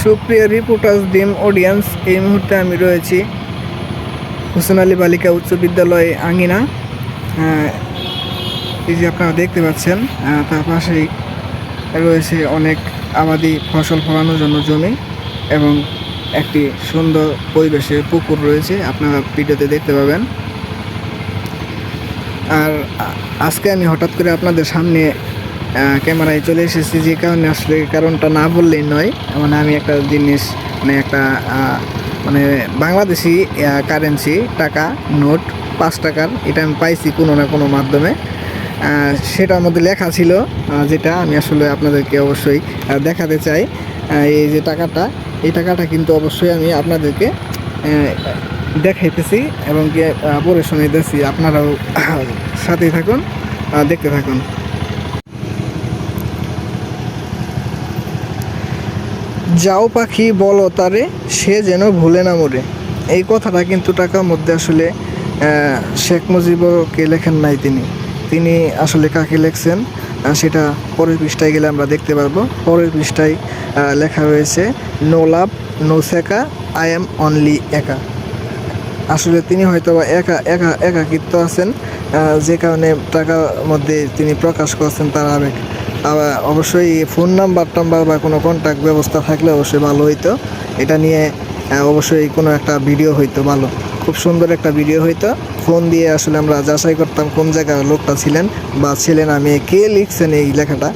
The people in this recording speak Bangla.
সুপ্রিয় রিপোর্টার্স ডিম অডিয়েন্স, এই মুহূর্তে আমি রয়েছি হোসেন আলী বালিকা উচ্চ বিদ্যালয় আঙিনা। এই যে আপনারা দেখতে পাচ্ছেন, তার পাশেই রয়েছে অনেক আবাদি ফসল ফলানোর জন্য জমি এবং একটি সুন্দর পরিবেশে পুকুর রয়েছে, আপনারা ভিডিওতে দেখতে পাবেন। আর আজকে আমি হঠাৎ করে আপনাদের সামনে ক্যামেরায় চলে এসেছি, যে কারণে আসলে কারণটা না বললেই নয়। মানে আমি একটা জিনিস, মানে বাংলাদেশি কারেন্সি টাকা নোট 5 টাকার, এটা আমি পাইছি কোনো না কোনো মাধ্যমে। সেটার মধ্যে লেখা ছিল, যেটা আমি আসলে আপনাদেরকে অবশ্যই দেখাতে চাই। এই যে টাকাটা, এই টাকাটা কিন্তু অবশ্যই আমি আপনাদেরকে দেখাইতেছি এবং পরে শোনাইতেছি। আপনারাও সাথেই থাকুন, দেখতে থাকুন। যাও পাখি বলো তারে, সে যেন ভুলে না মরে। এই কথাটা কিন্তু টাকার মধ্যে আসলে শেখ মুজিবকে লেখেন নাই, তিনি আসলে কাকে লেখছেন সেটা পরের পৃষ্ঠায় গেলে আমরা দেখতে পারবো। পরের পৃষ্ঠায় লেখা রয়েছে, নো লাভ নো সেকা, আই এম অনলি একা। আসলে তিনি হয়তো একাকিত্ব আছেন, যে কারণে টাকার মধ্যে তিনি প্রকাশ করছেন তার আবেগ। অবশ্যই ফোন নাম্বার বা কোনো কন্ট্যাক্ট ব্যবস্থা থাকলে অবশ্যই ভালো হইতো। এটা নিয়ে অবশ্যই কোনো একটা ভিডিও হইতো, ভালো, খুব সুন্দর একটা ভিডিও হইতো। ফোন দিয়ে আসলে আমরা যাচাই করতাম কোন জায়গায় লোকটা ছিলেন বা ছিলেন, আমি কে লিখছেন এই লেখাটা।